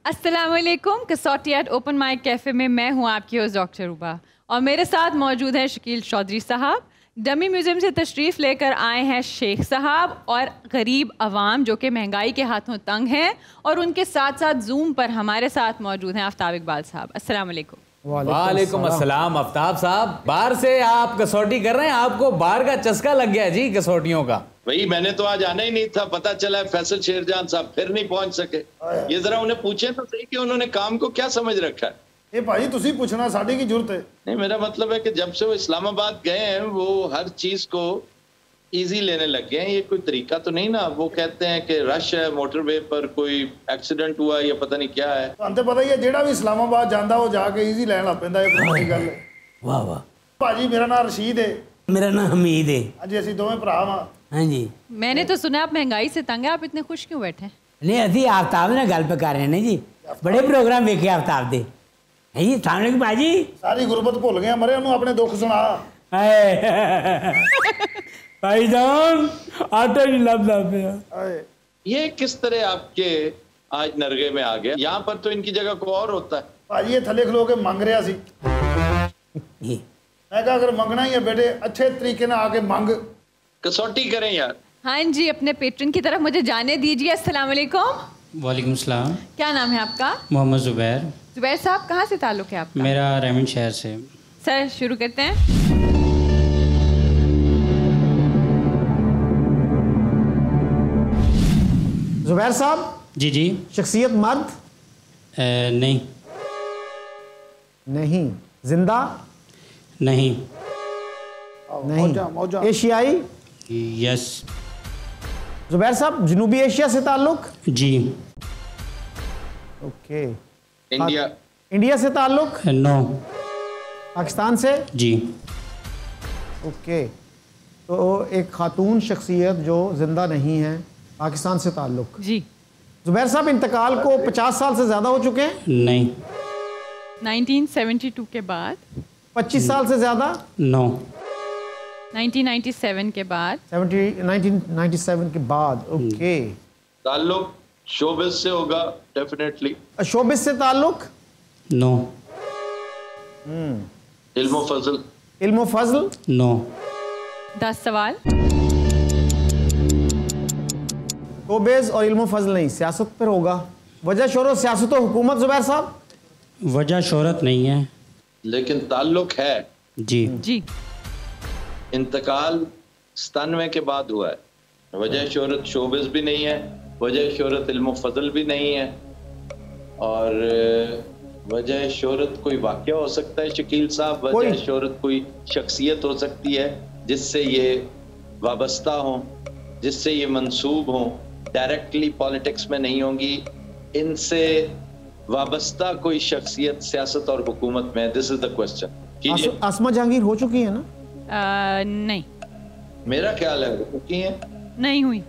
अस्सलामुअलैकुम। कसौटी at open mic cafe में मैं हूँ आपकी होस्ट डॉक्टर रूबा और मेरे साथ मौजूद हैं शकील चौधरी साहब। डमी म्यूज़ियम से तशरीफ़ लेकर आए हैं शेख साहब और गरीब अवाम जो कि महंगाई के हाथों तंग हैं, और उनके साथ साथ जूम पर हमारे साथ मौजूद हैं आफ्ताब इकबाल साहब। अस्सलामुअलैकुम। वालेकुम अस्सलाम। आफ्ताब साहब, बाहर से आप कसौटी कर रहे हैं, आपको बाहर का चस्का लग गया जी कसौटियों का। भाई मैंने तो आज आना ही नहीं था, पता चला है फैसल शेरजान साहब फिर नहीं पहुंच सके। ये जरा उन्हें पूछे तो सही कि उन्होंने काम को क्या समझ रखा है। ये भाई तुसी पूछना साड़ी की जरूरत है नहीं, मेरा मतलब है कि जब से वो इस्लामाबाद गए हैं वो हर चीज को इजी लेने लग गए हैं। ये कोई तरीका तो नहीं ना। वो कहते हैं कि रश है मोटरवे पर, कोई एक्सीडेंट हुआ या पता नहीं क्या है। ਤੁਹਾਨੂੰ ਤਾਂ ਪਤਾ ਹੀ ਹੈ ਜਿਹੜਾ ਵੀ ਇਸਲਾਮਾਬਾਦ ਜਾਂਦਾ ਉਹ ਜਾ ਕੇ ਈਜ਼ੀ ਲੈਣ ਲੱਗ ਪੈਂਦਾ। ਇਹ ਪੁਰਾਣੀ ਗੱਲ ਹੈ। वाह वाह। ਭਾਜੀ ਮੇਰਾ ਨਾਮ ਰਸ਼ੀਦ ਹੈ। मेरा नाम हमीद है। ਅੱਜ ਅਸੀਂ ਦੋਵੇਂ ਭਰਾ ਹਾਂ। हाँ जी। मैंने तो सुना आप महंगाई से तंग है, आप इतने खुश क्यों बैठे हैं? नहीं अभी आफ्ताब ने गल पे कर रहे हैं जी, बड़े प्रोग्राम वेखे आफ्ताब दे है जी। सामने की भाजी ਸਾਰੀ ਗੁਰਬਤ ਭੁੱਲ ਗਿਆ ਮਰੇ, ਉਹਨੂੰ ਆਪਣੇ ਦੁੱਖ ਸੁਣਾ। भाईजान आटा नहीं लभदा पिया। ये किस तरह आपके आज नरगे में आ गया? यहाँ पर तो इनकी जगह को और होता है। ਭਾਜੀ ਇਹ ਥੱਲੇ ਖਲੋ ਕੇ ਮੰਗ ਰਿਹਾ ਸੀ। जी ਮੈਂ ਕਿਹਾ ਅਗਰ ਮੰਗਣਾ ਹੀ ਹੈ ਬੇਟੇ अच्छे तरीके ਨਾਲ आके ਮੰਗ। कसौटी करें यार। हाँ जी, अपने पेट्रन की तरफ मुझे जाने दीजिए। अस्सलामुअलैकुम। वालेकुम सलाम। क्या नाम है आपका? मोहम्मद ज़ुबैर। जुबैर साहब, कहाँ से ताल्लुक़ है आपका? मेरा रेमंड शहर से। सर शुरू करते हैं। जुबैर साहब, जी जी। शख्सियत मर्द नहीं। नहीं, जिंदा नहीं। नहीं, एशियाई। यस। जुबैर साहब, जनूबी एशिया से ताल्लुक? जी। ओके। इंडिया। इंडिया से ताल्लुक? नो। पाकिस्तान से? जी। ओके। तो एक खातून शख्सियत जो जिंदा नहीं है, पाकिस्तान से ताल्लुक। जी। जुबैर साहब, इंतकाल को 50 साल से ज़्यादा हो चुके हैं? नहीं। 1972 के बाद? 25 साल से ज़्यादा? नो। 1997 के बाद? 1997 के बाद। ओके। ताल्लुक शोबिस से होगा डेफिनेटली। शोबिस से ताल्लुक? नो। इल्मो फजल? इल्मो फजल? नो। 10 सवाल। शोबेज और इल्मो फजल नहीं, सियासत पर होगा। वजह शोहरत सियासत और हुकूमत? जुबैर साहब, वजह शोहरत नहीं है लेकिन ताल्लुक है। जी। जी। इंतकाल 97 के बाद हुआ है। वजह शोहरत शोबिस भी नहीं है, वजह शोहरत इल्मो फजल भी नहीं है, और वजह शोहरत कोई वाक़या हो सकता है शकील साहब। वजह शोहरत कोई शख्सियत हो सकती है जिससे ये वाबस्ता हो, जिससे ये मंसूब हो। डायरेक्टली पॉलिटिक्स में नहीं होंगी, इनसे वाबस्ता कोई शख्सियत सियासत और हुकूमत में। This is the question. Asma Jahangir हो चुकी है ना? नहीं। मेरा ख्याल है वो की है, नहीं हुई।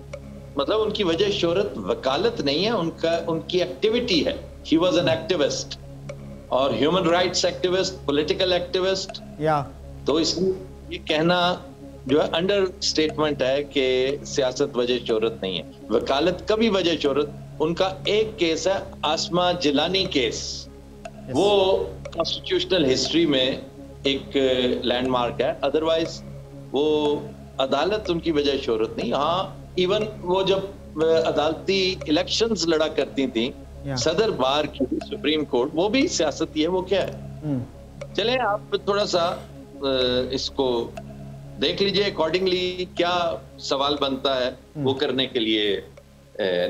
मतलब उनकी वजह शोहरत वकालत नहीं है, उनकी एक्टिविटी है। ही वॉज एन एक्टिविस्ट और human rights activist, political activist. या तो इसलिए ये कहना जो है अंडर स्टेटमेंट है कि सियासत वजह शोहरत नहीं है। वकालत का भी वजह शोहरत। उनका एक केस है आसमा जिलानी केस। वो कॉन्स्टिट्यूशनल हिस्ट्री में एक लैंडमार्क है। अदरवाइज वो अदालत उनकी वजह शोहरत नहीं। हाँ, इवन वो जब अदालती इलेक्शंस लड़ा करती थी, सदर बार की सुप्रीम कोर्ट, वो भी सियासत ही है। वो क्या है? चले आप थोड़ा सा इसको देख लीजिए अकॉर्डिंगली क्या सवाल बनता है वो करने के लिए,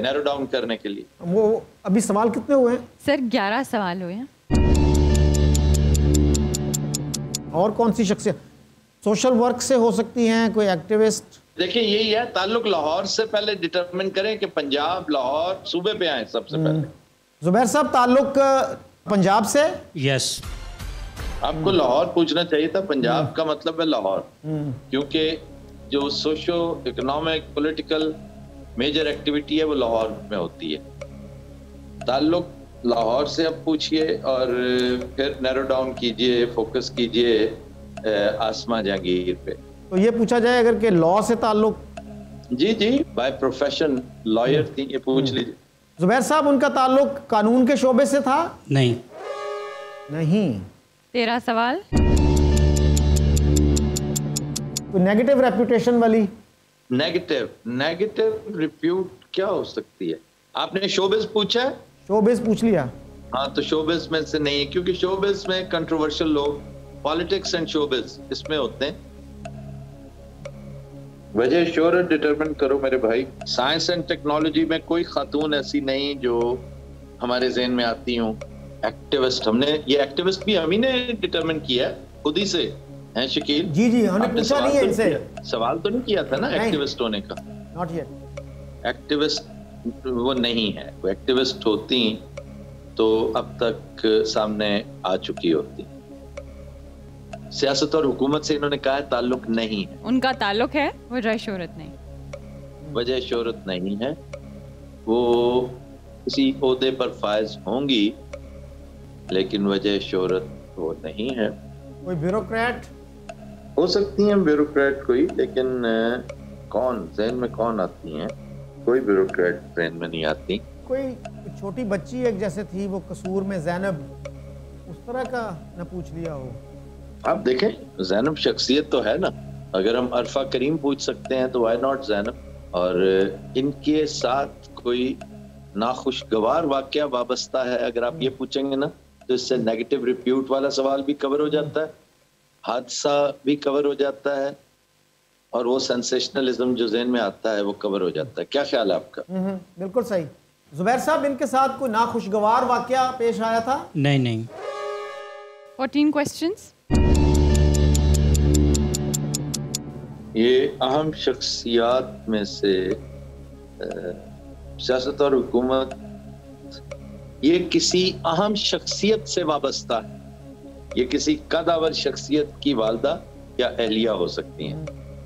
नैरो डाउन करने के लिए। वो अभी सवाल कितने हुए हैं? सर 11 सवाल हुए हैं। और कौन सी शख्सियत सोशल वर्क से हो सकती हैं? कोई एक्टिविस्ट? देखिए यही है, ताल्लुक लाहौर से पहले डिटरमिन करें कि पंजाब लाहौर सूबे पे आए सबसे पहले। जुबैर साहब, ताल्लुक पंजाब से? यस। आपको लाहौर पूछना चाहिए था। पंजाब का मतलब है लाहौर, क्योंकि जो socio economic political major activity है वो लाहौर में होती है। ताल्लुक लाहौर से अब पूछिए और फिर नैरो डाउन कीजिए, फोकस कीजिए आसमा जहांगीर पे। तो ये पूछा जाए अगर के लॉ से ताल्लुक? जी जी, बाय प्रोफेशन लॉयर थी, ये पूछ लीजिए। जुबैर साहब, उनका ताल्लुक कानून के शोबे से था? नहीं। नहीं। 13 सवाल। कोई नेगेटिव रेपुटेशन वाली? नेगेटिव रिप्यूट क्या हो सकती है? आपने शोबिज पूछा है? शोबिज पूछ लिया। हाँ, तो शोबिज में से नहीं है, क्योंकि शोबिज में कंट्रोवर्शियल लोग, पॉलिटिक्स एंड शोबिज इसमें होते हैं। वजह शोहरत डिटरमिन करो मेरे भाई। साइंस एंड टेक्नोलॉजी में कोई खातून ऐसी नहीं जो हमारे ज़हन में आती हूँ। एक्टिविस्ट, हमने ये एक्टिविस्ट भी हम ही ने डिटरमिन किया है खुद ही से, हैं शकील? जी जी, हमने पूछा नहीं है इनसे। सवाल तो नहीं किया था ना एक्टिविस्ट होने का। Not yet. एक्टिविस्ट वो नहीं है। वो एक्टिविस्ट होती तो अब तक सामने आ चुकी होती। सियासत और हुकूमत से इन्होंने कहा है ताल्लुक नहीं है। उनका ताल्लुक है, वजह शोहरत नहीं। वजह शोहरत नहीं है। वो किसी ओहदे पर फायज होंगी, लेकिन वजह शोहरत वो नहीं है। कोई ब्यूरोक्रेट हो सकती हैं, ब्यूरोक्रेट कोई, लेकिन कौन ज़हन में कौन आती हैं? कोई ब्यूरोक्रेट ज़हन में नहीं आती। कोई छोटी बच्ची एक जैसे थी, वो कसूर में ज़ैनब, उस तरह का न पूछ लिया हो? आप देखें, ज़ैनब शख्सियत तो है ना। अगर हम अरफा करीम पूछ सकते हैं तो व्हाई नॉट ज़ैनब। और इनके साथ कोई नाखुशगवार वाकया वाबस्ता है, अगर आप ये पूछेंगे ना, तो इससे नेगेटिव रिप्यूट वाला सवाल भी कवर हो जाता है, हादसा भी कवर हो जाता है, और वो सेंसेशनलिज्म जो ज़हन में आता है वो कवर हो जाता है। क्या ख्याल है आपका? बिल्कुल सही। जुबैर साहब, इनके साथ कोई नाखुशगवार वाकया पेश आया था? नहीं नहीं। 14 क्वेश्चंस। ये अहम शख्सियात में से सियासत और हुकूमत, ये किसी अहम शख्सियत से वाबस्ता है। ये किसी कदावर शख्सियत की वालदा या अहलिया हो सकती हैं।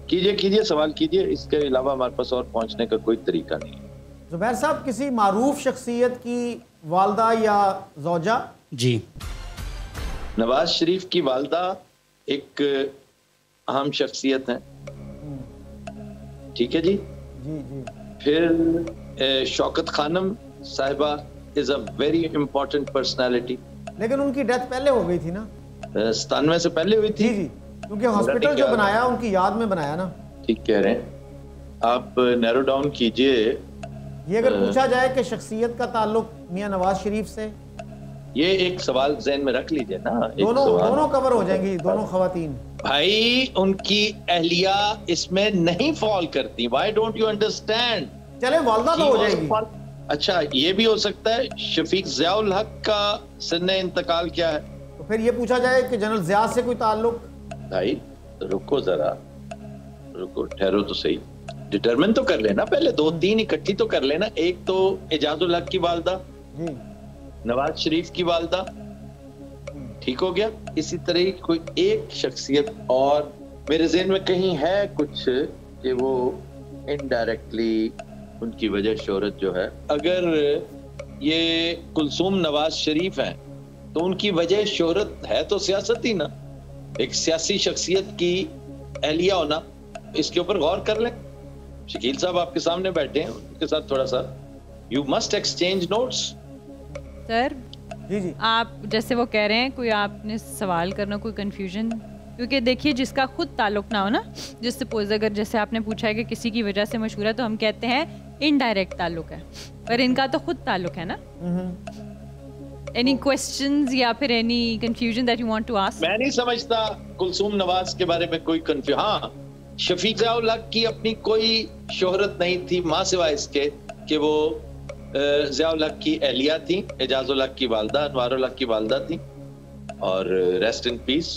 कीजिए सवाल कीजिए, इसके अलावा हमारे पास और पहुंचने का कोई तरीका नहीं है। जुबैर साहब, किसी मारूफ शख्सियत की वालदा या ज़ौजा? जी। नवाज शरीफ की वालदा एक अहम शख्सियत है। ठीक है जी। जी जी। फिर शौकत खानम साहिबा is a very important personality. लेकिन उनकी डेथ पहले हो गई थी ना? 97 से पहले हुई थी। जी जी, क्योंकि हॉस्पिटल जो बनाया उनकी याद में बनाया ना। ठीक कह रहे हैं आप, नैरो डाउन कीजिए। ये अगर पूछा जाए कि शख्सियत का ताल्लुक मियां नवाज शरीफ से, ये एक सवाल ज़हन में रख लीजिए ना। दोनों कवर हो जाएंगी, दोनों खवातीन। भाई, उनकी अहलिया इसमें नहीं फॉल करती। Why don't you understand? चले, वालदा तो हो जाएगी। अच्छा, ये भी हो सकता है शफीक ज़ियाउल हक का सन्ने इंतकाल क्या है? तो फिर ये पूछा जाए कि जनरल ज़िया से कोई ताल्लुक? भाई रुको जरा, रुको, ठहरो तो सही। डिटरमिन तो कर लेना पहले, 2-3 इकट्ठी तो कर लेना। एक तो एजाजुल हक की वालदा, नवाज शरीफ की वालदा, ठीक हो गया। इसी तरह की कोई एक शख्सियत और मेरे ज़हन में कहीं है कुछ कि वो इनडायरेक्टली उनकी वजह शोहरत जो है। अगर ये कुलसूम नवाज शरीफ हैं तो उनकी वजह शोहरत है तो सियासत ही ना, एक सियासी शख्सियत की अहलिया होना। इसके ऊपर गौर कर लें। शकील साहब आपके सामने बैठे हैं, उनके साथ थोड़ा सा you must exchange notes. Sir जी जी, आप जैसे वो कह रहे हैं, कोई आपने सवाल करना, कोई कंफ्यूजन, क्योंकि देखिए जिसका खुद ताल्लुक ना हो ना, जिस सपोज अगर जैसे आपने पूछा है कि किसी की वजह से मशहूर है, तो हम कहते हैं इनडायरेक्ट ताल्लुक है, पर इनका तो खुद ताल्लुक है ना। एनी क्वेश्चंस या फिर any confusion that you want to ask? मैं नहीं समझता कुलसूम नवाज के बारे में कोई कंफ्यूजन। हाँ, शफीक ज़ियाउल हक की अपनी कोई शोहरत नहीं थी माँ सिवाय इसके कि वो ज़ियाउल हक की अहलिया थी, एजाजुल हक की वालदा, अनवारुल हक की वालदा थी, और रेस्ट इन पीस।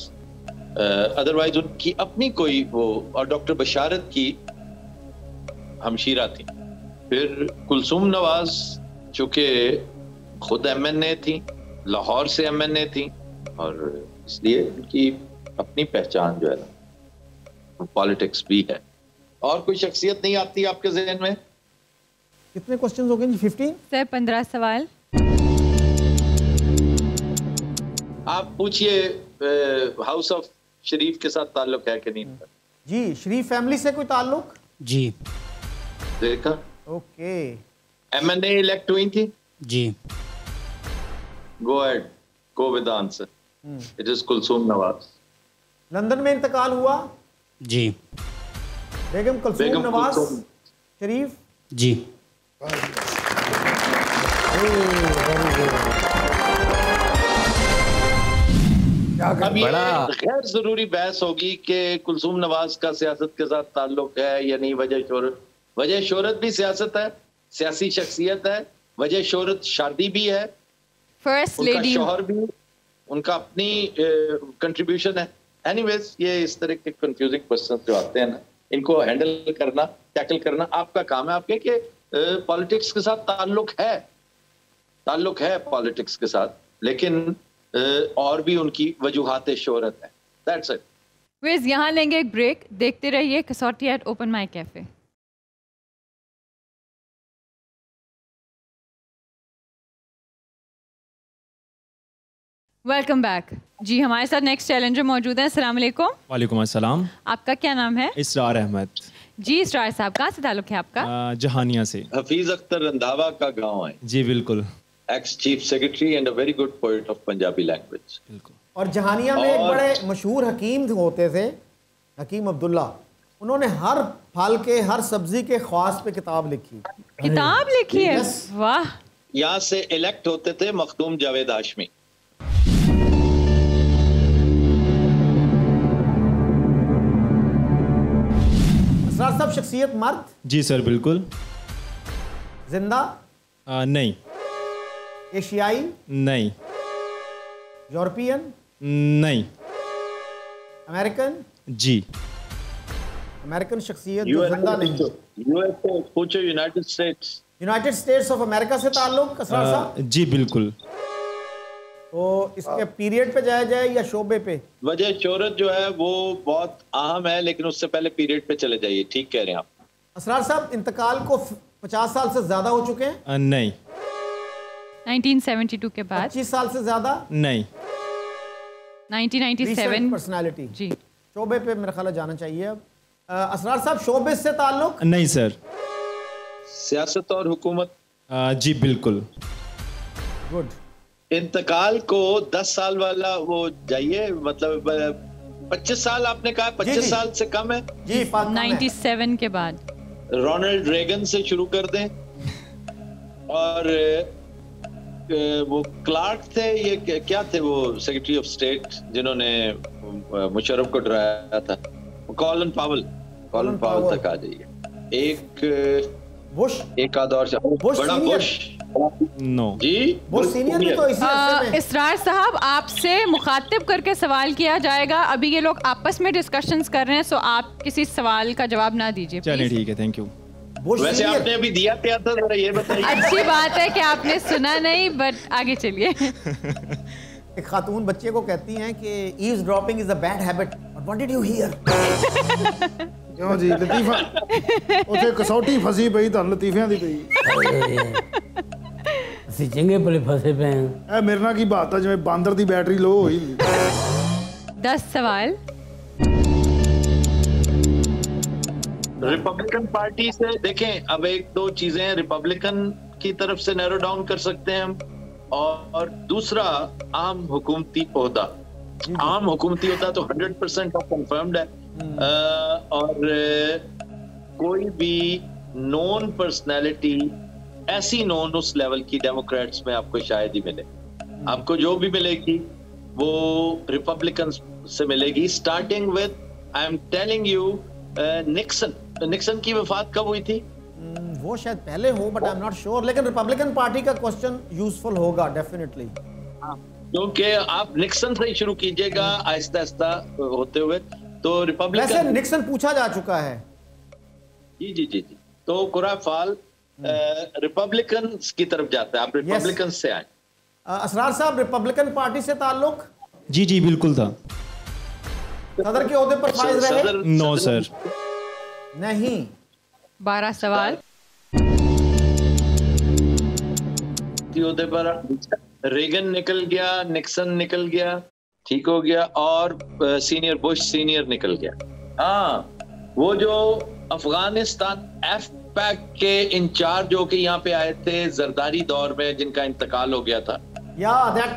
अदरवाइज उनकी अपनी कोई वो, और डॉक्टर बशारत की हमशीरा थी। फिर कुलसूम नवाज चूंकि खुद MNA थी, लाहौर से MNA थी, और इसलिए उनकी अपनी पहचान जो है ना, पॉलिटिक्स भी है। और कोई शख्सियत नहीं आती आपके ज़हन में? कितने क्वेश्चंस हो गए जी? 15 सर 15 सवाल। आप पूछिए, हाउस ऑफ शरीफ के साथ ताल्लुक है कि नहीं? जी, शरीफ फैमिली से कोई ताल्लुक? जी। देखा? ओके। MNA इलेक्ट हुई थी? जी। Go ahead, go with the answer. It is Kulsoom Nawaz. London में इंतकाल हुआ? जी। बेगम कुलसूम नवाज शरीफ? जी। अब ये गैर जरूरी बहस होगी कि कुलसूम नवाज का सियासत के साथ ताल्लुक है या नहीं। वजह शोहरत भी सियासत है, सियासी शख्सियत है। वजह शोहरत शादी भी है, फर्स्ट उनका लेडी शौहर भी, उनका अपनी कंट्रीब्यूशन है। एनीवेज, ये इस तरह के कंफ्यूजिंग क्वेश्चन जो आते हैं ना, इनको हैंडल करना, टैकल करना आपका काम है। आपके कि पॉलिटिक्स के साथ ताल्लुक है पॉलिटिक्स के साथ, लेकिन और भी उनकी वजूहात शोहरत है। That's it. विज यहाँ लेंगे एक ब्रेक। देखते रहिए Kasauti at open mic cafe. Welcome back जी। हमारे साथ नेक्स्ट चैलेंजर मौजूद है। अस्सलाम वालेकुम। वालेकुम अस्सलाम। आपका क्या नाम है? इसरार अहमद। जी इसरार साहब, कहाँ से ताल्लुक है आपका? जहानिया से। हफीज अख्तर रंधावा का गांव है। जी बिल्कुल। Ex chief secretary and a very good poet of Punjabi language. बिल्कुल। और जहानिया में एक बड़े मशहूर हकीम होते थे, हकीम अब्दुल्ला। उन्होंने हर फल के, हर सब्जी के ख्वास पे किताब लिखी। किताब लिखी है? Yes. वाह। यहाँ से इलेक्ट होते थे मखदूम जावेद हाशमी। असरार साहब शख्सियत मर्द? जी सर बिल्कुल। जिंदा? नहीं। एशियाई? नहीं। यूरोपियन? नहीं। अमेरिकन? जी। अमेरिकन शख्सियत जो जिंदा नहीं। यूएसए पूछो, United states. United states of America से ताल्लुक असरार साहब? जी बिल्कुल। तो इसके पीरियड पे जाया जाए या शोबे पे? वजह शोहरत जो है वो बहुत अहम है, लेकिन उससे पहले पीरियड पे चले जाइए। ठीक कह रहे हैं आप। असरार साहब इंतकाल को 50 साल से ज्यादा हो चुके हैं? नहीं। 1972 के बाद? 25 साल से ज्यादा? नहीं। 1997। पर्सनालिटी जी। शोबे पे मेरा ख्याल है जाना चाहिए अब। असरार साहब शोबे से ताल्लुक? नहीं सर। सियासत और हुकूमत? जी बिल्कुल। गुड। इंतकाल को 10 साल वाला वो जाइए, मतलब 25 साल आपने कहा? 25 साल से कम है जी। 97 के बाद रोनाल्ड रेगन से शुरू कर दें। और वो क्लार्क थे, ये क्या थे वो सेक्रेटरी ऑफ स्टेट जिन्होंने मुशर्रफ को डराया था? कॉलिन पावल तक आ जाइए। एक बुश, एक आध और बड़ा बुश। नो जी, बुश सीनियर भी तो इसी अरसे में। इसरार साहब आपसे मुखातिब करके सवाल किया जाएगा। अभी ये लोग आपस में डिस्कशंस कर रहे हैं, सो आप किसी सवाल का जवाब ना दीजिए। चलिए ठीक है, थैंक यू। वैसे आपने अभी दिया क्या था, जरा ये बताइए। अच्छी बात है कि आपने सुना नहीं, बट आगे चलिए। एक खातून बच्चे को कहती हैं कि eavesdropping is a bad habit. What did you hear? क्यों जी लतीफा उसे कसौटी फसी पई तो लतीफियां दी पई। ਅਸੀਂ ਚੰਗੇ ਭਲੇ ਫਸੇ ਪਏ ਹਾਂ। ਇਹ ਮੇਰੇ ਨਾਲ ਕੀ ਬਾਤ ਆ, ਜਿਵੇਂ ਬਾਂਦਰ ਦੀ ਬੈਟਰੀ ਲੋ ਹੋਈ। 10 सवाल। रिपब्लिकन पार्टी से देखें, अब एक दो चीजें रिपब्लिकन की तरफ से नैरो डाउन कर सकते हैं हम, और दूसरा आम हुकूमती ओहदा। आम हुकूमती ओहदा तो 100% कंफर्म्ड है। और कोई भी नॉन पर्सनैलिटी ऐसी नॉन उस लेवल की डेमोक्रेट्स में आपको शायद ही मिले। आपको जो भी मिलेगी वो रिपब्लिकन से मिलेगी, starting with, I am telling you, Nixon की वफात कब हुई थी? वो शायद पहले हो, but I am not sure. लेकिन रिपब्लिकन पार्टी का क्वेश्चन यूजफुल होगा डेफिनेटली, क्योंकि आप निक्सन से ही शुरू कीजिएगा आहिस्ता आहिस्ता होते हुए। तो रिपब्लिकन, वैसे निक्सन पूछा जा चुका है। जी जी जी जी। तो कुराफाल रिपब्लिकन की तरफ जाता है, आप रिपब्लिकन से आए। असरार साहब रिपब्लिकन पार्टी से ताल्लुक? जी जी बिल्कुल था। सदर के ओहदे पर फाइज रहे? No sir. नहीं। 12 सवाल। ओहदे पर रेगन निकल गया, निक्सन निकल गया, ठीक हो गया, और बुश सीनियर निकल गया। हाँ, वो जो अफगानिस्तान पैक के इंचार्ज होके यहाँ पे आए थे जरदारी दौर में, जिनका इंतकाल हो गया था। या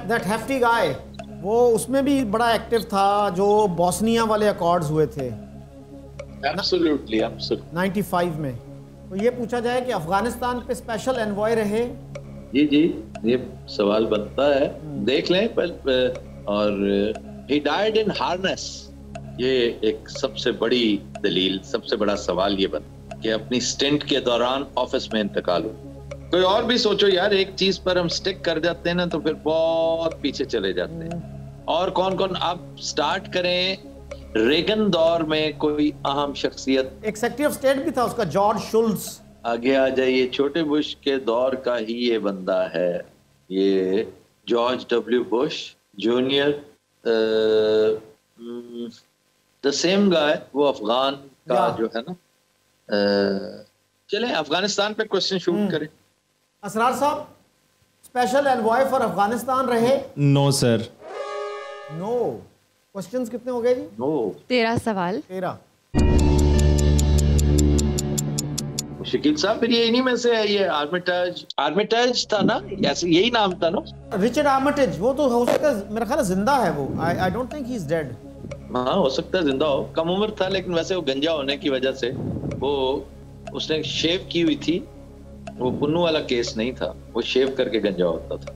दैट हेफ्टी गाय, वो उसमें भी बड़ा एक्टिव था, जो बॉस्निया वाले अकॉर्ड्स हुए थे एब्सोल्युटली 95 में। तो ये पूछा जाए कि अफगानिस्तान पे स्पेशल एनवॉय रहे। जी जी, ये सवाल बनता है, देख लें और ही डाइड इन हार्नेस, ये एक सबसे बड़ी दलील, सबसे बड़ा सवाल ये बनता कि अपनी स्टिंट के दौरान ऑफिस में इंतकाल हो। कोई और भी सोचो यार, एक चीज पर हम स्टिक कर जाते हैं ना तो फिर बहुत पीछे चले जाते हैं। और कौन कौन, आप स्टार्ट करें। रेगन दौर में कोई अहम शख्सियत, एक सेक्रेटरी ऑफ स्टेट भी था उसका, जॉर्ज शुल्स। आगे आ जाइए, छोटे बुश के दौर का ही ये बंदा है, ये George W Bush junior, the same guy, वो अफगान का जो है ना। चलें अफगानिस्तान पे क्वेश्चन शूट करें। असरार साहब, स्पेशल एनवॉय फॉर अफगानिस्तान रहे? No sir. नो। क्वेश्चंस कितने हो गए जी? नो। 13 सवाल। 13। शकील साहब, फिर ये इन्हीं में से है, ये आर्मिटाज था ना, ऐसे यही नाम था ना? रिचर्ड आर्मिटेज, वो तो हो सकता है, मेरा ख्याल है जिंदा है वो। I don't think he is dead. हाँ हो सकता है जिंदा हो, कम उम्र था, लेकिन वैसे वो गंजा होने की वजह से वो, उसने शेव की हुई थी, वो पुन्नू वाला केस नहीं था, वो शेव करके गंजा होता था,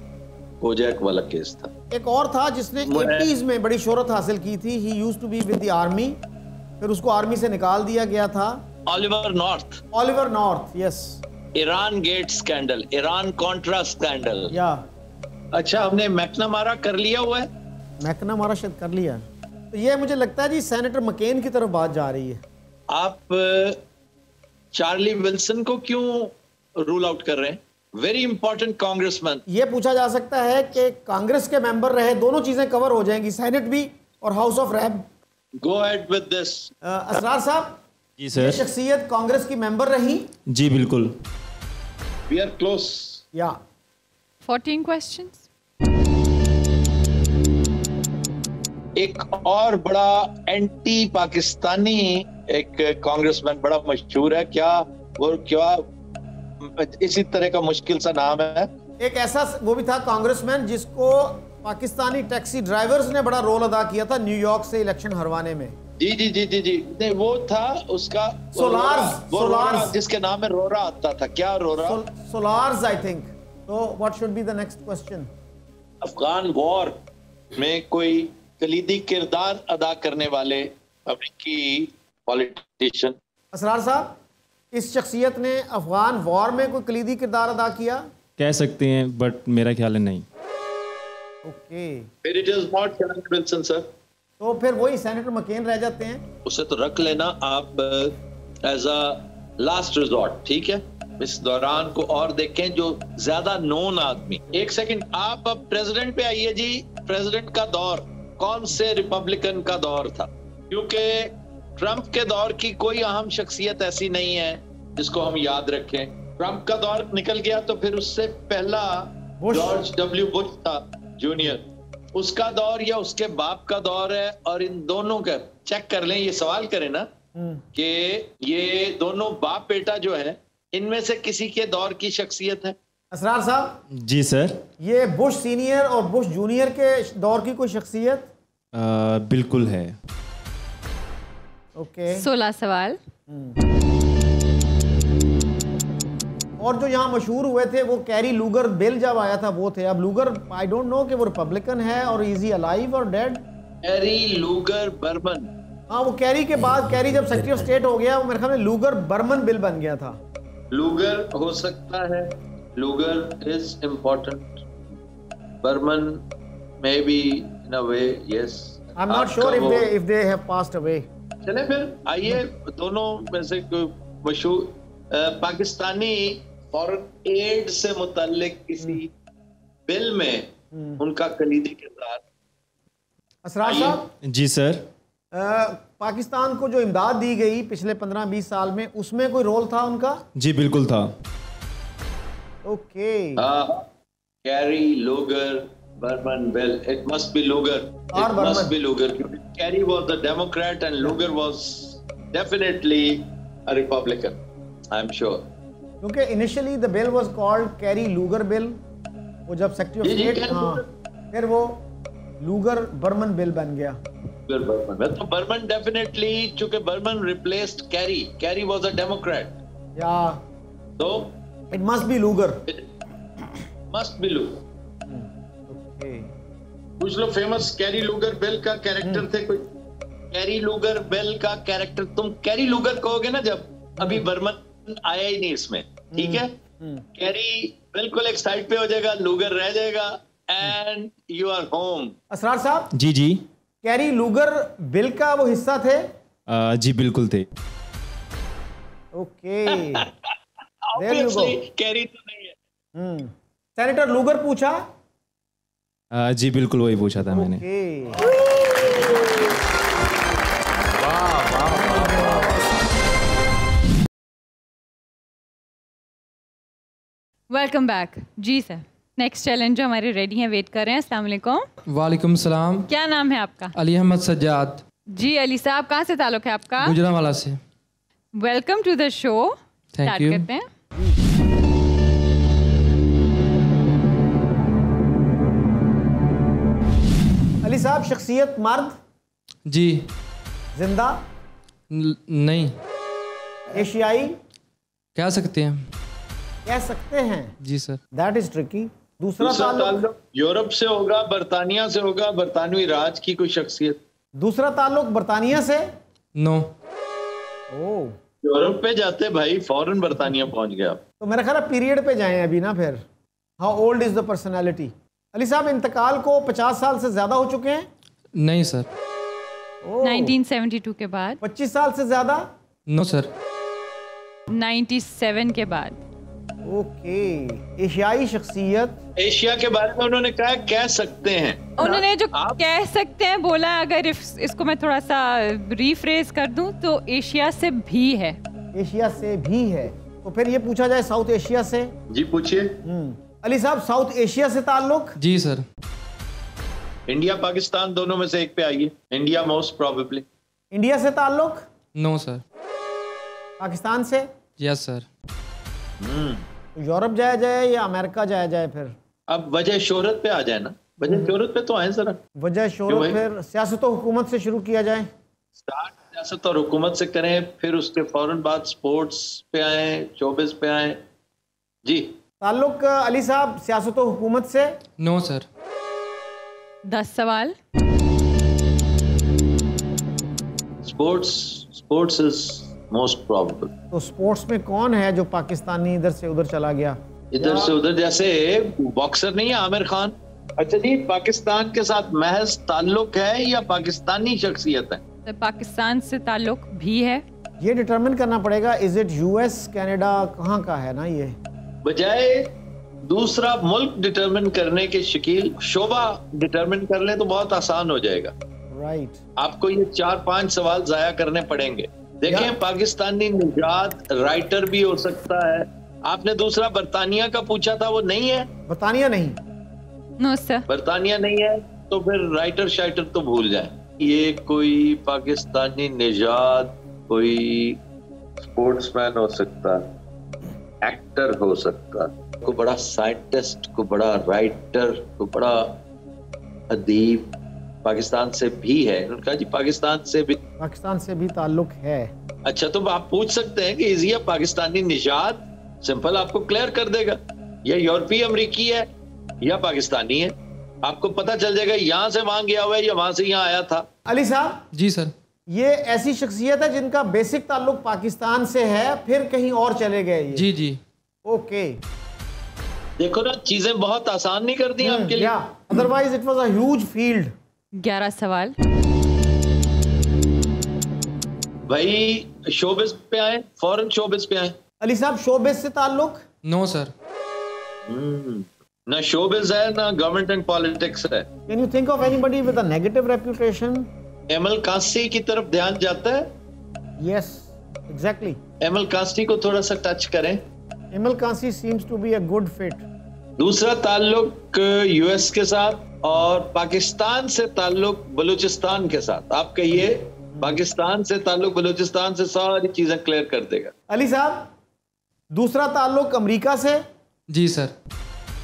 कोजैक वाला केस था। एक और था जिसने 80s में बड़ी शोहरत हासिल की थी, he used to be with the army, फिर उसको आर्मी से निकाल दिया गया था। Oliver North, yes. Iran gate scandal, Iran contra scandal. या अच्छा, हमने मैकनामारा कर लिया हुआ है? मैकनामारा शायद कर लिया। तो ये मुझे लगता है जी सेनेटर मकेन की तरफ बात जा रही है। आप चार्ली विल्सन को क्यों रूल आउट कर रहे हैं? Very important congressman. ये पूछा जा सकता है कि कांग्रेस के मेंबर रहे, दोनों चीजें कवर हो जाएंगी, सेनेट भी और house of rep. Go ahead with this. Asrar साहब, जी सर। ये शख्सियत कांग्रेस की मेंबर रही? जी बिल्कुल। We are close. या 14 क्वेश्चंस। एक और बड़ा एंटी पाकिस्तानी एक कांग्रेसमैन बड़ा मशहूर है, क्या इसी तरह का मुश्किल सा नाम है? एक ऐसा वो भी था कांग्रेसमैन जिसको पाकिस्तानी टैक्सी ड्राइवर्स ने बड़ा रोल अदा किया था न्यूयॉर्क से इलेक्शन हरवाने में। जी जी जी जी जी, नहीं वो था उसका सोलार्स, जिसके नाम में रोरा आता था। क्या रोरा? Solarz I think. तो what should be the next question? Afghan war में कोई कलीदी किरदार अदा करने वाले अमेरिकी पॉलिटिशियन। असरार साहब, इस शख्सियत ने अफगान वॉर में कोई कलीदी किरदार अदा किया? कह सकते हैं, बट मेरा ख्याल है नहीं। ओके, फिर it is not Charlie Wilson sir. तो फिर वही सेनेटर मकेन रह जाते हैं। उसे तो रख लेना आप एज अ लास्ट रिजॉर्ट, ठीक है? इस दौरान को और देखें जो ज्यादा नोन आदमी। एक सेकंड, आप अब प्रेसिडेंट पे आइए जी। प्रेसिडेंट का दौर कौन से रिपब्लिकन का दौर था? क्योंकि ट्रंप के दौर की कोई अहम शख्सियत ऐसी नहीं है जिसको हम याद रखें। ट्रंप का दौर निकल गया तो फिर उससे पहला जॉर्ज डब्ल्यू बुश था जूनियर, उसका दौर या उसके बाप का दौर है। और इन दोनों का चेक कर लें, ये सवाल करें ना कि ये दोनों बाप बेटा जो है, इनमें से किसी के दौर की शख्सियत है? असरार साहब। जी सर। ये बुश सीनियर और बुश जूनियर के दौर की कोई शख्सियत? बिल्कुल है। ओके। 16 सवाल। और जो यहाँ मशहूर हुए थे वो कैरी लूगर बिल जब आया था वो थे। अब लूगर आई डोंट नो कि वो रिपब्लिकन है और इज ही अलाइव और डेड? Kerry Lugar Berman. हाँ, वो कैरी के बाद, कैरी जब सेक्रेटरी ऑफ स्टेट हो गया, वो मेरे ख्याल में लूगर बर्मन बिल बन गया था। लूगर हो सकता है, Lugar is important, Berman may be in a way, yes. I am not sure if they have passed away. चले फिर आइए, दोनों में से मशहूर पाकिस्तानी फॉरेन एड से मुताल्लिक किसी बिल में उनका कलीदी किरदार। असरार साहब। जी सर। पाकिस्तान को जो इमदाद दी गई पिछले 15-20 साल में, उसमें कोई रोल था उनका? जी बिल्कुल था। Okay. Kerry Lugar Berman bill, it must be Lugar, it must be Lugar, क्योंकि Kerry was a Democrat and Lugar was definitely a Republican, I am sure. क्योंकि initially the bill was called Kerry Lugar bill, वो जब secretary of state, हाँ, फिर वो लूगर Berman bill बन गया। तो बर्मन डेफिनेटली, चूंकि Berman replaced Kerry, Kerry was a Democrat, या तो it must be Lugar, must be Lugar. कुछ लोग फेमस कैरी लूगर बेल का कैरेक्टर थे, कोई कैरी लूगर बेल का कैरेक्टर, तुम कैरी लूगर कहोगे ना जब, अभी बर्मन आया ही नहीं इसमें, ठीक है, कैरी बिल्कुल एक साइड पे हो जाएगा, लूगर रह जाएगा, and you are home. Asrar साहब, जी जी कैरी लूगर बिल का वो हिस्सा थे? जी बिल्कुल थे। ओके, ऑब्वियसली कैरी तो नहीं है। सेनेटर लूगर पूछा? जी बिल्कुल वही पूछा था मैंने। वेलकम बैक जी सर। नेक्स्ट चैलेंज हमारे रेडी हैं, वेट कर रहे हैं। अस्सलाम वालेकुम। वालेकुम सलाम। क्या नाम है आपका? अली अहमद सज्जाद। जी अली साहब, कहाँ से ताल्लुक है आपका? गुजरांवाला से। Welcome to the show. Start you. करते हैं। अली साहब, शख्सियत मर्द? जी। जिंदा? नहीं। एशियाई? कह सकते हैं। कह सकते हैं? जी सर। That is tricky. दूसरा दूसरा ताल्लुक? ताल्लुक यूरोप से होगा, बरतानिया से होगा, बरतानवी राज की कोई शख्सियत। दूसरा ताल्लुक बरतानिया से? नो। ओह, यूरोप पे जाते भाई, फौरन बरतानिया पहुंच गया। तो मेरा ख्याल है पीरियड पे जाएं अभी ना। फिर how old is the personality? Ali साहब, इंतकाल को 50 साल से ज्यादा हो चुके हैं? नहीं सर। 1972 के बाद। 25 साल से ज्यादा? No sir. 97 के बाद। ओके, एशियाई शख्सियत? एशिया के बारे में उन्होंने कहा कह सकते हैं। उन्होंने जो कह सकते हैं बोला, अगर इसको मैं थोड़ा सा रीफ्रेज कर दूं तो एशिया से भी है। एशिया से भी है, तो फिर ये पूछा जाए साउथ एशिया से? जी पूछिए। अली साहब, साउथ एशिया से ताल्लुक? जी सर। इंडिया पाकिस्तान दोनों में से एक पे आइए। India most probably. इंडिया से ताल्लुक? No sir. पाकिस्तान से? Yes sir. यूरोप जाया जाए या अमेरिका जाया जाए? फिर अब वजह शोहरत पे आ जाए ना, वजह शोहरत पे तो आए जरा। वजह शोहरत, फिर सियासत और हुकूमत से शुरू किया जाए। स्टार्ट सियासत और हुकूमत से करें, फिर उसके फौरन बाद स्पोर्ट्स पे आए, शोबिस पे आए। जी। ताल्लुक अली साहब सियासत और हुकूमत से? No sir. 10 सवाल। Sports is most probable. तो स्पोर्ट्स में कौन है जो पाकिस्तानी इधर से उधर चला गया? इधर से उधर, जैसे बॉक्सर नहीं है आमिर खान। अच्छा जी, पाकिस्तान के साथ महज ताल्लुक है या पाकिस्तानी शख्सियत है? तो पाकिस्तान से ताल्लुक भी है। ये डिटरमिन करना पड़ेगा, इज इट यूएस, कनाडा, कहाँ का है ना ये। बजाय दूसरा मुल्क डिटरमिन करने के शकील शोबा डिटरमिन कर ले तो बहुत आसान हो जाएगा। राइट। आपको ये 4-5 सवाल जाया करने पड़ेंगे। देखें, पाकिस्तानी निजात राइटर भी हो सकता है। आपने दूसरा बरतानिया का पूछा था, वो नहीं है। बरतानिया नहीं? No sir. बरतानिया नहीं है तो फिर राइटर शाइटर तो भूल जाए। ये कोई पाकिस्तानी निजात, कोई स्पोर्ट्समैन हो सकता, एक्टर हो सकता, को बड़ा साइंटिस्ट, को बड़ा राइटर, को बड़ा अदीब पाकिस्तान से भी है। उनका जी पाकिस्तान से भी ताल्लुक है। अच्छा, तो आप पूछ सकते हैं कि इजिया पाकिस्तानी निजात, सिंपल आपको क्लियर कर देगा। या यूरोपीय अमरीकी है या पाकिस्तानी है, आपको पता चल जाएगा यहाँ से वहां गया हुआ है या वहां से यहाँ आया था। अली साहब। जी सर। ये ऐसी शख्सियत है जिनका बेसिक ताल्लुक पाकिस्तान से है, फिर कहीं और चले गए ये? जी जी। ओके। देखो ना, चीजें बहुत आसान नहीं कर दी आपके लिए। Otherwise it was a huge field. 11 सवाल। भाई शोबिस पे आए, फौरन शोबिस पे आए। अली साहब, शोबिस से ताल्लुक? No sir. ना शोबिस है ना गवर्नमेंट एंड पॉलिटिक्स है। Can you think of anybody with a negative reputation? एमएल कास्टी की तरफ ध्यान जाता है? Yes, exactly. एमएल कास्टी को थोड़ा सा टच करें। एमएल कास्टी seems to be a good fit. दूसरा ताल्लुक यूएस के साथ और पाकिस्तान से ताल्लुक बलूचिस्तान के साथ। आप कहिए, पाकिस्तान से ताल्लुक बलूचिस्तान से सारी चीजें क्लियर कर देगा। अली साहब, दूसरा ताल्लुक अमेरिका से। जी सर।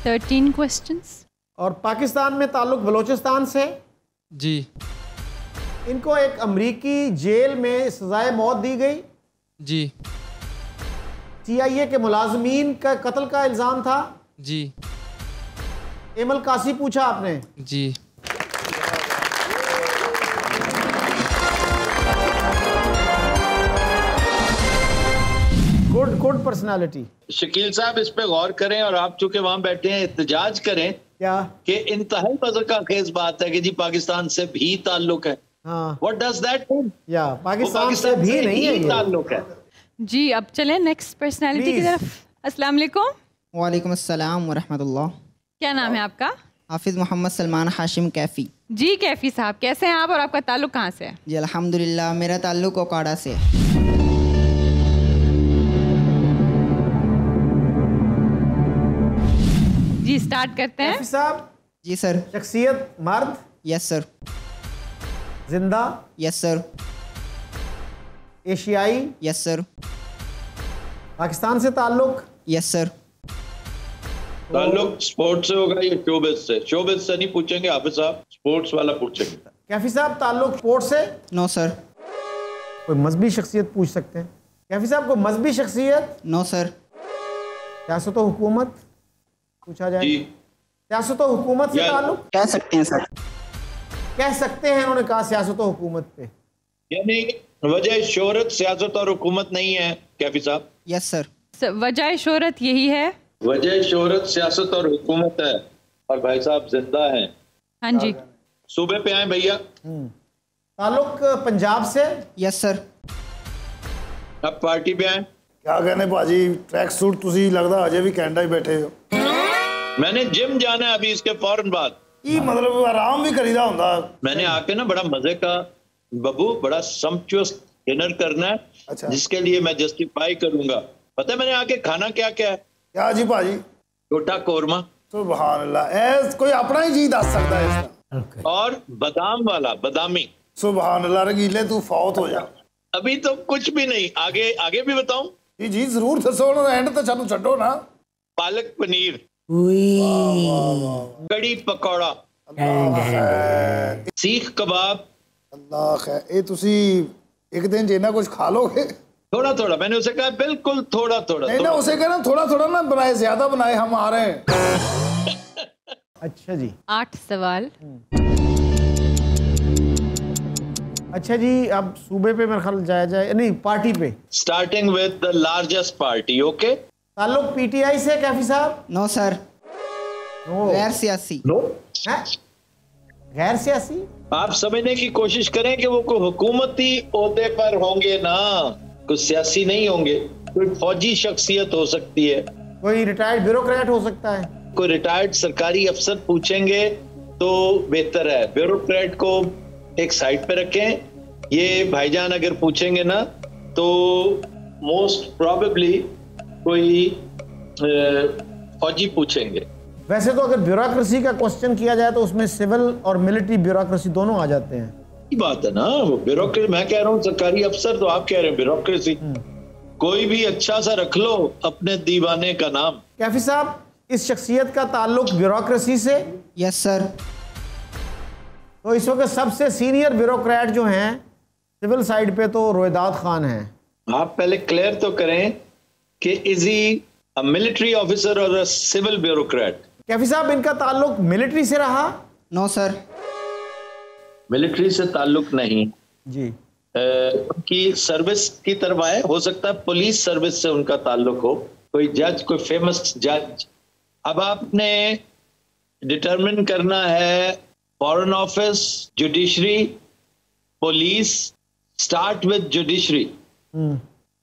13 questions. और पाकिस्तान में ताल्लुक बलोचिस्तान से। जी। इनको एक अमेरिकी जेल में सजाए मौत दी गई। जी। CIA के मुलाजमीन का कत्ल का इल्ज़ाम था। जी। एमल कासी पूछा आपने। जी। Good personality. शकील साहब इस पे गौर करें और आप चूंकि वहां बैठे हैं इत्तेजाज करें क्या कि इंतहाई मज़ाक़ खेज बात है कि जी पाकिस्तान से भी ताल्लुक है। हाँ। What does that mean? या पाकिस्तान से भी नहीं है ये। ताल्लुक है। जी अब चलें नेक्स्ट पर्सनालिटी की तरफ। अस्सलाम वालेकुम। वालेकुम अस्सलाम वरहमतुल्लाह। क्या नाम है आपका? हाफिज़ मोहम्मद सलमान हाशिम कैफ़ी। जी कैफ़ी साहब, कैसे हैं आप और आपका ताल्लुक कहाँ से है? जी अल्हम्दुलिल्लाह, मेरा ताल्लुक ओकाड़ा से है। जी स्टार्ट करते हैं। कैफ़ी साहब। जी सर। शख्सियत मर्द। Yes sir. जिंदा। Yes sir. एशियाई। Yes sir. पाकिस्तान से ताल्लुक। Yes sir. ताल्लुक स्पोर्ट्स से होगा या शोबिज़ से? शोबिज़ से नहीं पूछेंगे हाफिज साहब, स्पोर्ट्स वाला पूछेंगे। कैफी साहब ताल्लुक स्पोर्ट्स से। No sir. कोई मजहबी शख्सियत पूछ सकते हैं। कैफी साहब को मजहबी शख्सियत। No sir. सियासत और हुकूमत पूछा जाए। सियासत और हुकूमत से ताल्लुक कह सकते हैं सर। कह सकते हैं, उन्होंने कहा सियासत और हुकूमत पे। यानी वजह शोहरत सियासत और हुकूमत नहीं है कैफी साहब। Yes sir. वजह शोहरत यही है। वजह शोहरत सियासत और हुकूमत है और भाई साहब जिंदा हैं। हाँ जी। सूबे पे आए भैया। ताल्लुक पंजाब से। Yes sir. अब पार्टी पे आए। क्या कहने भाजी, ट्रैक सूट तुसी लगदा अजे भी कैनेडा ही बैठे हो। मैंने जिम जाना है अभी इसके फौरन बाद। ये मतलब आराम भी करीदा हुंदा। मैंने आके ना बड़ा मजे का बब्बू बड़ा सम्पचुअस डिनर करना है। अच्छा। जिसके लिए मैं जस्टिफाई करूंगा। पता है मैंने आके खाना क्या क्या है? क्या जी भाजी? छोटा कोरमा। सुभान अल्लाह, ऐ कोई अपना ही जी दस सकता है इसका। और बादाम वाला बादामी। सुभान अल्लाह, रंगीले तू फौत हो जा। अभी तो कुछ भी नहीं, आगे आगे भी बताऊं? जी जी जरूर दसो ना, एंड तो सानू छड्डो ना। पालक पनीर। कड़ी पकौड़ा। सीख कबाब। अल्लाह खैर, ये तुसी एक दिन जिन्ना कुछ खा लोगे? थोड़ा थोड़ा, मैंने उसे कहा बिल्कुल थोड़ा थोड़ा। नहीं ना, उसे कहना थोड़ा थोड़ा ना बनाए, ज्यादा बनाए, हम आ रहे हैं। अच्छा जी। 8 सवाल। अच्छा जी, अब सूबे पे मेरे ख्याल जाया जाए, नहीं पार्टी पे। Starting with the largest party. Okay. ताल्लुक PTI से कैफी साहब। No sir. नो। गैर सियासी। नो। गैर सियासी। आप समझने की कोशिश करें कि वो कोई हुकूमती ओहदे पर होंगे ना, कुछ सियासी नहीं होंगे। कोई फौजी शख्सियत हो सकती है, कोई रिटायर्ड ब्यूरोक्रेट हो सकता है, कोई रिटायर्ड सरकारी अफसर पूछेंगे तो बेहतर है। ब्यूरोक्रेट को एक साइड पे रखें। ये भाईजान अगर पूछेंगे ना तो मोस्ट प्रोबेबली कोई फौजी पूछेंगे। वैसे तो अगर ब्यूरोक्रेसी का क्वेश्चन किया जाए तो उसमें सिविल और मिलिट्री ब्यूरोक्रेसी दोनों आ जाते हैं। ये बात है ना, वो ब्यूरोक्रेसी मैं कह रहा हूँ सरकारी अफसर, तो आप कह रहे हैं ब्यूरोक्रेसी। कोई भी अच्छा सा रख लो अपने दीवाने का नाम। कैफी साहब, इस शख्सियत का ताल्लुक ब्यूरोक्रेसी से। Yes sir. तो इस वक्त सबसे सीनियर ब्यूरोक्रेट जो हैं सिविल साइड पे तो रोहिदाद खान हैं। आप पहले क्लियर तो करें कि is he a military officer और अ सिविल ब्यूरोक्रेट? कैफी साहब, इनका ताल्लुक मिलिट्री से रहा? No sir. मिलिट्री से ताल्लुक नहीं जी। उनकी सर्विस की तरफ आए, हो सकता है पुलिस सर्विस से उनका ताल्लुक हो, कोई जज, कोई फेमस जज। अब आपने डिटरमिन करना है foreign office, judiciary, police. Start with judiciary.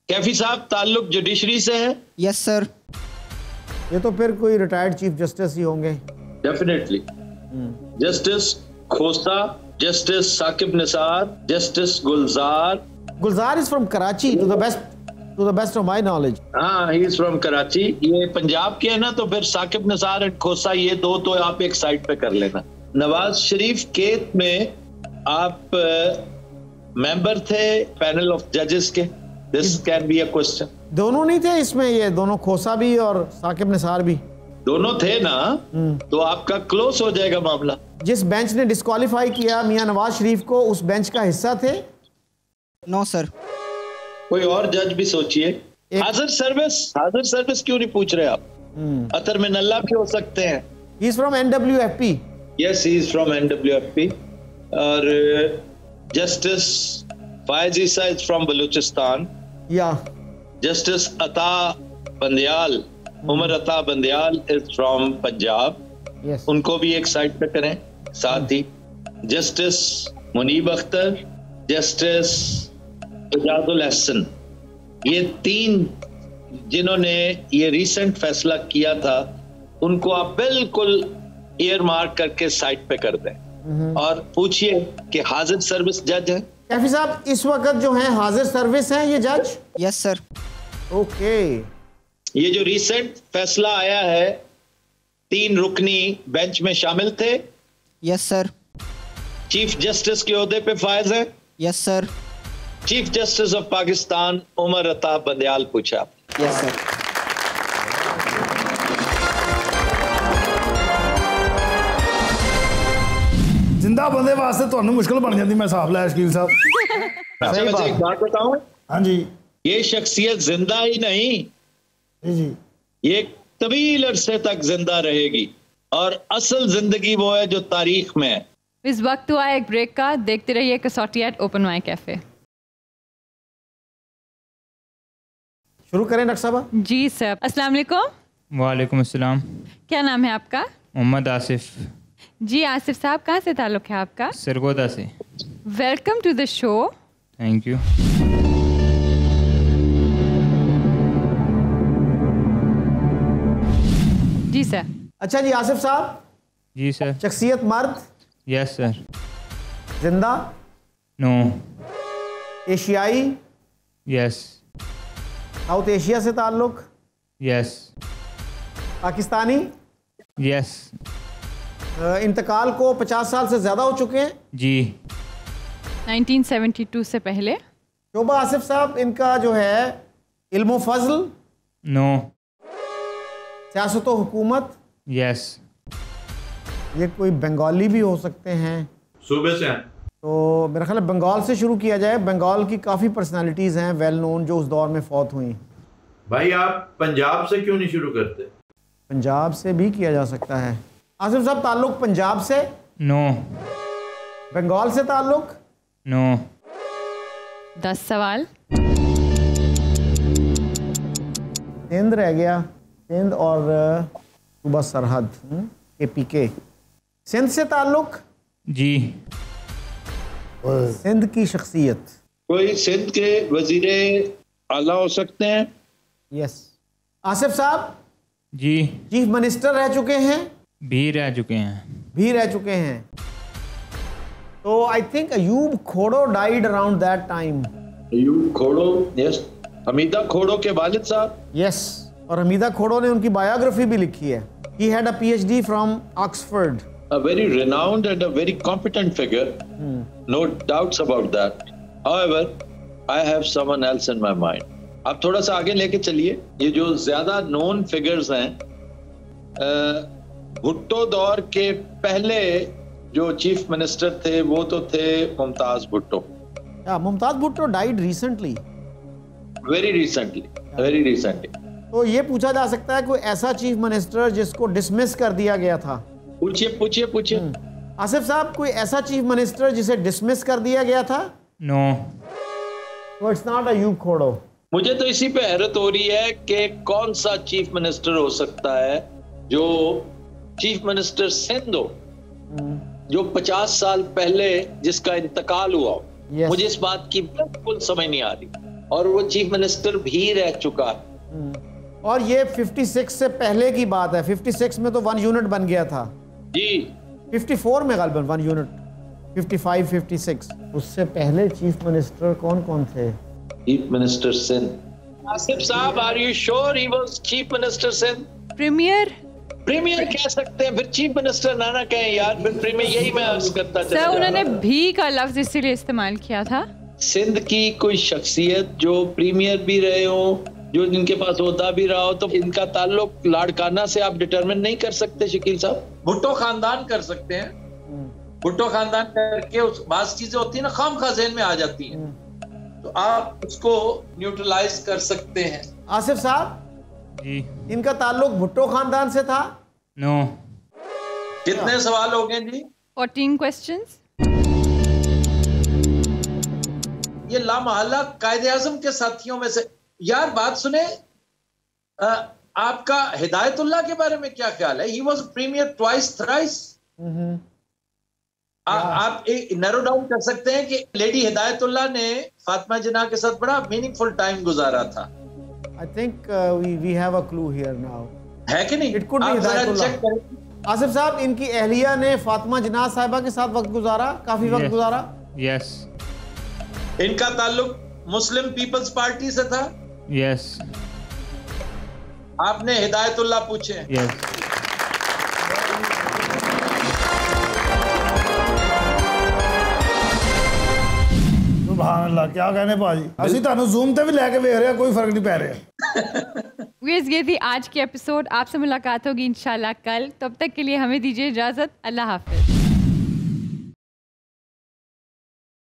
Kaifi साहब, ताल्लुक जुडिशरी से है? Yes sir. ये तो फिर कोई रिटायर्ड चीफ जस्टिस ही होंगे। Definitely. Justice Khosa, justice Saqib Nisar, justice Gulzar. Gulzar is from Karachi, to the best of my knowledge. हाँ, ही इज फ्रॉम कराची। ये पंजाब के है ना, तो फिर साकिब निसार एंड खोसा, ये दो तो आप एक साइड पे कर लेना। नवाज शरीफ केस में आप मेंबर थे पैनल ऑफ जजेस के। This can be a question. दोनों नहीं थे इसमें, ये दोनों खोसा भी और साकिब निसार भी दोनों थे ना, तो आपका क्लोज हो जाएगा मामला। जिस बेंच ने डिस्क्वालीफाई किया मियां नवाज शरीफ को, उस बेंच का हिस्सा थे? No sir. कोई और जज भी सोचिए। हाजिर सर्विस क्यों नहीं पूछ रहे आप? अतर में नल्ला भी हो सकते हैं। He is from NWFP। Yes, he is from NWFP। और justice फायज Isa is from Balochistan. या justice Ata Bandial, Umar Ata Bandial is from Punjab. Yes, उनको भी एक साइड पे करें। साथ ही जस्टिस मुनीब अख्तर, जस्टिस इजाजुल हसन, ये तीन जिन्होंने ये रिसेंट फैसला किया था, उनको आप बिल्कुल ईयर मार्क करके साइड पे कर दें और पूछिए कि हाजिर सर्विस जज है। कैफी साहब इस वक्त जो है हाजिर सर्विस है ये जज? Yes sir. ओके। ये जो रिसेंट फैसला आया है, 3 रुकनी बेंच में शामिल थे। Yes sir. चीफ जस्टिस के ओहदे पे फायज है। Yes sir. Chief justice of Pakistan Umar Ata Bandial पूछा। Yes sir. जिंदा बंदे वास्ते ਤੁਹਾਨੂੰ मुश्किल बन जाती, मैं साफ लाया शकील साहब। अच्छा, वैसे एक बात बताऊं? हाँ जी। ये शख्सियत जिंदा ही नहीं, जी, ये तवील अरसे तक जिंदा रहेगी और असल जिंदगी वो है जो तारीख में है। इस वक्त हुआ एक ब्रेक का। देखते रहिए Kasauti at open mic cafe. शुरू करें डॉक्टर साहब? जी सर। अस्सलाम वालेकुम। वालेकुम अस्सलाम। क्या नाम है आपका? मोहम्मद आसिफ। जी आसिफ साहब, कहाँ से ताल्लुक है आपका? सरगोदा से। Welcome to the show. Thank you. जी सर। अच्छा जी आसिफ साहब, जी सर। शख्सियत मर्द? Yes sir. जिंदा? नो। एशियाई? यस। साउथ एशिया से ताल्लुक? यस। पाकिस्तानी? यस। इंतकाल को 50 साल से ज्यादा हो चुके हैं? जी। 1972 से पहले। शोभा आसिफ साहब, इनका जो है इल्मो फजल? नो। सियासत व हुकूमत? यस। ये कोई बंगाली भी हो सकते हैं? सूबे से हैं। तो मेरा ख्याल है बंगाल से शुरू किया जाए। बंगाल की काफ़ी पर्सनालिटीज़ हैं वेल नोन जो उस दौर में फौत हुई। भाई आप पंजाब से क्यों नहीं शुरू करते? पंजाब से भी किया जा सकता है। आसिफ साहब, ताल्लुक पंजाब से? नो। बंगाल से ताल्लुक? नो। 10 सवाल। सिंध रह गया, सिंध और सूबा सरहद KPK। सिंध से ताल्लुक? जी। सिंध की शख्सियत? कोई सिंध के वजीरे आला हो सकते हैं? यस। आसिफ साहब? जी। चीफ मिनिस्टर रह चुके हैं? भी रह चुके हैं। भी रह चुके हैं। तो I think Ayub Khuhro died around that time. Ayub Khuhro, yes. Hamida Khuhro के वालिद साहब? यस। और हमीदा खोड़ो ने उनकी बायोग्राफी भी लिखी है। He had a PhD from Oxford. A very renowned and a very competent figure. No doubts about that. However, I have someone else in my mind. आप थोड़ा सा आगे लेके चलिए। ये जो ज्यादा नोन फिगर्स हैं, भुट्टो दौर के पहले जो चीफ मिनिस्टर थे वो तो थे Mumtaz Bhutto. Mumtaz Bhutto died recently? Very recently, very recently. तो ये पूछा जा सकता है कोई ऐसा चीफ मिनिस्टर जिसको डिसमिस कर दिया गया था? पूछिए पूछिए पूछिए। आसिफ साहब, कोई ऐसा चीफ मिनिस्टर जिसे डिसमिस कर दिया गया था? नो। तो इट्स नॉट अयूब खोड़ो। मुझे तो इसी पे हैरत हो रही है कि कौन सा चीफ मिनिस्टर हो सकता है जो चीफ मिनिस्टर सिंध हो, जो 50 साल पहले जिसका इंतकाल हुआ। मुझे इस बात की बिल्कुल समझ नहीं आ रही। और वो चीफ मिनिस्टर भी रह चुका है। और ये 56 से पहले की बात है। 56 में तो 1 यूनिट बन गया था जी। 54 में गालिबन 1 यूनिट, 55, 56। उससे पहले चीफ मिनिस्टर कौन कौन थे? Chief minister Sindh. आसिफ साहब, are you sure he was chief minister Sindh? Premier? Premier कह सकते हैं, फिर चीफ मिनिस्टर ना कहें यार। फिर प्रीमियर, यही मैं अर्ज करता चला। सर, उन्होंने भी का लफ्ज इसीलिए इस्तेमाल किया था। सिंध की कोई शख्सियत जो प्रीमियर भी रहे हो जो जिनके पास होता भी रहा हो, तो इनका ताल्लुक लाड़काना से आप डिटरमिन नहीं कर सकते शकील साहब। भुट्टो खानदान कर सकते हैं, भुट्टो खानदान करके उस बात चीजें होती है ना खामखा ज़हन में आ जाती हैं, तो आप उसको न्यूट्रलाइज कर सकते हैं। आसिफ साहब जी इनका ताल्लुक भुट्टो खानदान से था? नो। कितने सवाल हो गए जी? 14 क्वेश्चंस। ये लामहल्ला कायदे आजम के साथियों में से। यार बात सुने, आपका हिदायतुल्लाह के बारे में क्या ख्याल है? He was premier twice thrice. आप एक नैरो डाउन कर सकते हैं कि लेडी हिदायतुल्लाह ने फातिमा जिन्ना के साथ बड़ा मीनिंगफुल टाइम गुजारा था। I think we have a clue here now. है कि नहीं? It could be आप जरा हिदायतुल्लाह। चेक करें। आसिफ साहब इनकी अहलिया ने फातिमा जिन्ना साहिबा के साथ वक्त गुजारा, काफी वक्त गुजारा। यस। इनका ताल्लुक मुस्लिम पीपल्स पार्टी से था? यस। आपने हिदायतुल्लाह पूछे? यस। ਸੁਭਾਨ ਅੱਲਾਹ, क्या कहने भाजी, ਅਸੀਂ ਤੁਹਾਨੂੰ ਜ਼ੂਮ ਤੇ ਵੀ ਲੈ ਕੇ ਵੇਖ ਰਹੇ ਹਾਂ, ਕੋਈ ਫਰਕ ਨਹੀਂ ਪੈ ਰਿਹਾ। व्यूअर्स, ये थी आज की एपिसोड। आपसे मुलाकात होगी इंशाल्लाह कल। तब तक के लिए हमें दीजिए इजाजत। अल्लाह हाफिज।